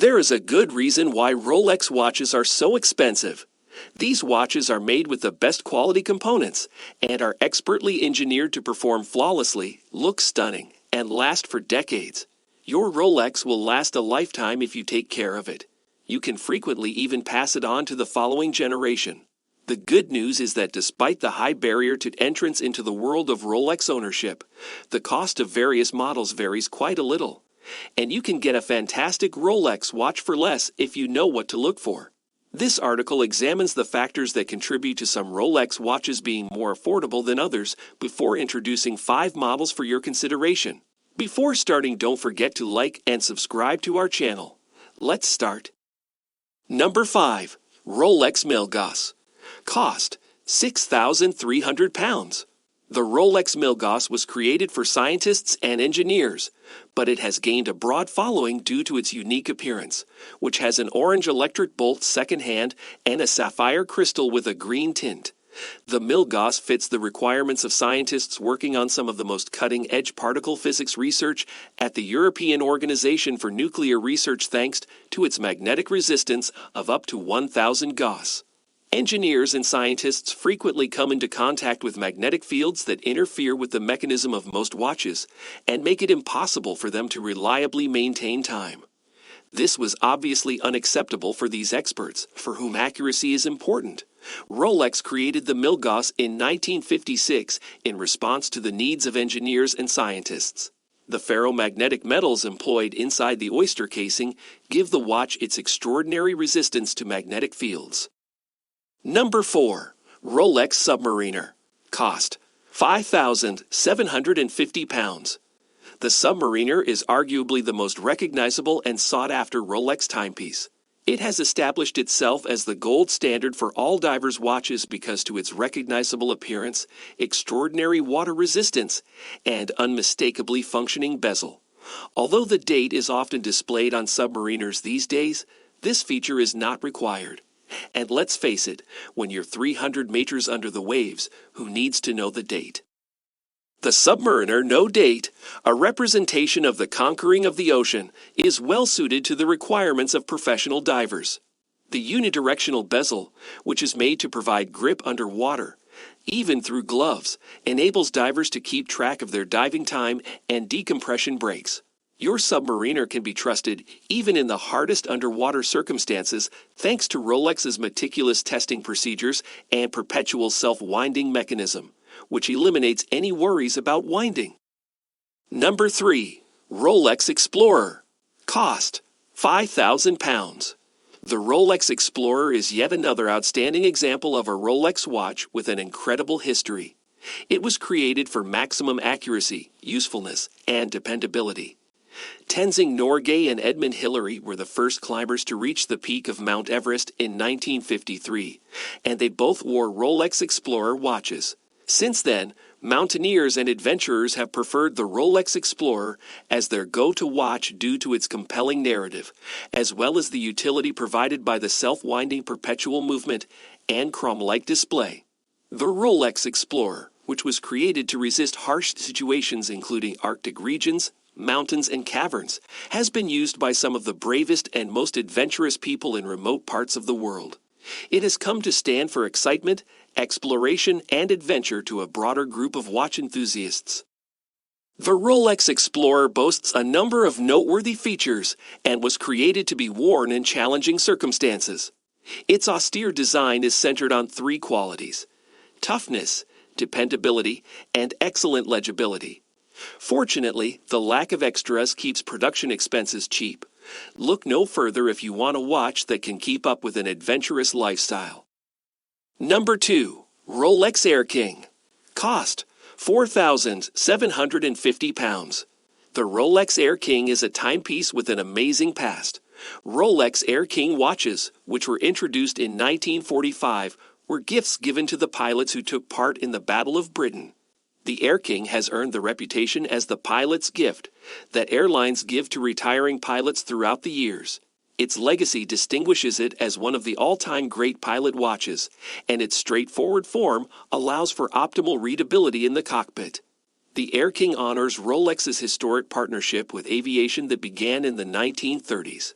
There is a good reason why Rolex watches are so expensive. These watches are made with the best quality components and are expertly engineered to perform flawlessly, look stunning, and last for decades. Your Rolex will last a lifetime if you take care of it. You can frequently even pass it on to the following generation. The good news is that despite the high barrier to entrance into the world of Rolex ownership, the cost of various models varies quite a little. And you can get a fantastic Rolex watch for less if you know what to look for. This article examines the factors that contribute to some Rolex watches being more affordable than others before introducing 5 models for your consideration. Before starting, don't forget to like and subscribe to our channel. Let's start. Number 5. Rolex Milgauss. Cost £6,300. The Rolex Milgauss was created for scientists and engineers, but it has gained a broad following due to its unique appearance, which has an orange electric bolt second hand and a sapphire crystal with a green tint. The Milgauss fits the requirements of scientists working on some of the most cutting-edge particle physics research at the European Organization for Nuclear Research thanks to its magnetic resistance of up to 1,000 Gauss. Engineers and scientists frequently come into contact with magnetic fields that interfere with the mechanism of most watches and make it impossible for them to reliably maintain time. This was obviously unacceptable for these experts, for whom accuracy is important. Rolex created the Milgauss in 1956 in response to the needs of engineers and scientists. The ferromagnetic metals employed inside the oyster casing give the watch its extraordinary resistance to magnetic fields. Number 4. Rolex Submariner. Cost £5,750. The Submariner is arguably the most recognizable and sought-after Rolex timepiece. It has established itself as the gold standard for all divers' watches because to its recognizable appearance, extraordinary water resistance, and unmistakably functioning bezel. Although the date is often displayed on submariners these days, this feature is not required. And let's face it, when you're 300 meters under the waves, who needs to know the date? The Submariner No Date, a representation of the conquering of the ocean, is well suited to the requirements of professional divers. The unidirectional bezel, which is made to provide grip underwater, even through gloves, enables divers to keep track of their diving time and decompression breaks. Your Submariner can be trusted even in the hardest underwater circumstances thanks to Rolex's meticulous testing procedures and perpetual self-winding mechanism, which eliminates any worries about winding. Number 3. Rolex Explorer. Cost £5,000. The Rolex Explorer is yet another outstanding example of a Rolex watch with an incredible history. It was created for maximum accuracy, usefulness, and dependability. Tenzing Norgay and Edmund Hillary were the first climbers to reach the peak of Mount Everest in 1953, and they both wore Rolex Explorer watches. Since then, mountaineers and adventurers have preferred the Rolex Explorer as their go-to watch due to its compelling narrative, as well as the utility provided by the self-winding perpetual movement and chrome-like display. The Rolex Explorer, which was created to resist harsh situations including Arctic regions, mountains, and caverns, has been used by some of the bravest and most adventurous people in remote parts of the world. It has come to stand for excitement, exploration, and adventure to a broader group of watch enthusiasts. The Rolex Explorer boasts a number of noteworthy features and was created to be worn in challenging circumstances. Its austere design is centered on 3 qualities: toughness, dependability, and excellent legibility. Fortunately, the lack of extras keeps production expenses cheap. Look no further if you want a watch that can keep up with an adventurous lifestyle. Number 2. Rolex Air King. Cost £4,750. The Rolex Air King is a timepiece with an amazing past. Rolex Air King watches, which were introduced in 1945, were gifts given to the pilots who took part in the Battle of Britain. The Air King has earned the reputation as the pilot's gift that airlines give to retiring pilots throughout the years. Its legacy distinguishes it as one of the all-time great pilot watches, and its straightforward form allows for optimal readability in the cockpit. The Air King honors Rolex's historic partnership with aviation that began in the 1930s.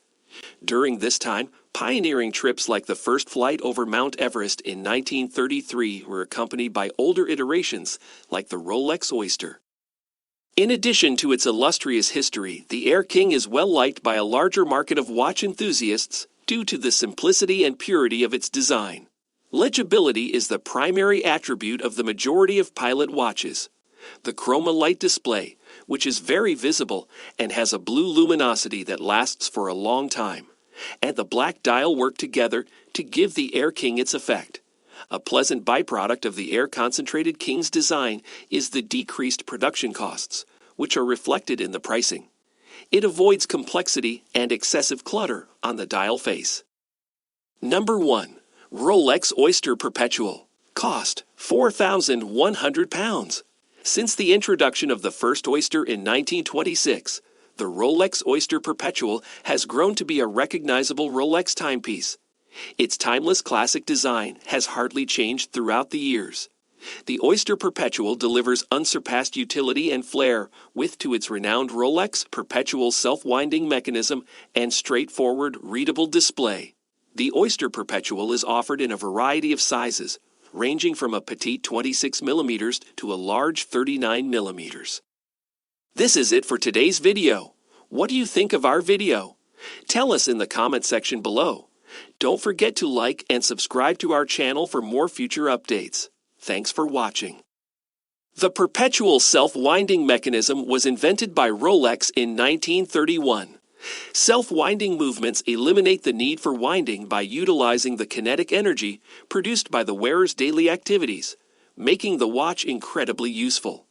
During this time, pioneering trips like the first flight over Mount Everest in 1933 were accompanied by older iterations like the Rolex Oyster. In addition to its illustrious history, the Air King is well liked by a larger market of watch enthusiasts due to the simplicity and purity of its design. Legibility is the primary attribute of the majority of pilot watches. The chroma light display, which is very visible and has a blue luminosity that lasts for a long time, and the black dial work together to give the Air King its effect. A pleasant byproduct of the Air Concentrated King's design is the decreased production costs, which are reflected in the pricing. It avoids complexity and excessive clutter on the dial face. Number 1. Rolex Oyster Perpetual. Cost £4,100. Since the introduction of the first Oyster in 1926, the Rolex Oyster Perpetual has grown to be a recognizable Rolex timepiece. Its timeless classic design has hardly changed throughout the years. The Oyster Perpetual delivers unsurpassed utility and flair with to its renowned Rolex Perpetual self-winding mechanism and straightforward, readable display. The Oyster Perpetual is offered in a variety of sizes, ranging from a petite 26mm to a large 39mm. This is it for today's video. What do you think of our video? Tell us in the comment section below. Don't forget to like and subscribe to our channel for more future updates. Thanks for watching. The perpetual self-winding mechanism was invented by Rolex in 1931. Self-winding movements eliminate the need for winding by utilizing the kinetic energy produced by the wearer's daily activities, making the watch incredibly useful.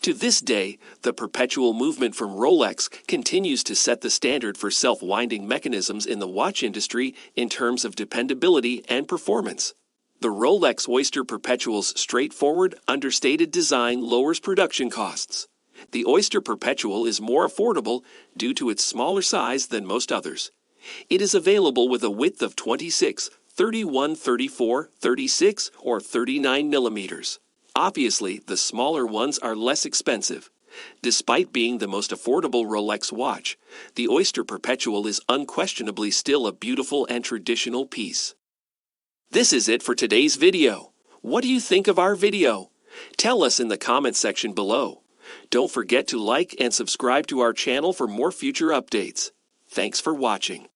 To this day, the perpetual movement from Rolex continues to set the standard for self-winding mechanisms in the watch industry in terms of dependability and performance. The Rolex Oyster Perpetual's straightforward, understated design lowers production costs. The Oyster Perpetual is more affordable due to its smaller size than most others. It is available with a width of 26, 31, 34, 36, or 39 millimeters. Obviously, the smaller ones are less expensive. Despite being the most affordable Rolex watch, the Oyster Perpetual is unquestionably still a beautiful and traditional piece. This is it for today's video. What do you think of our video? Tell us in the comment section below. Don't forget to like and subscribe to our channel for more future updates. Thanks for watching.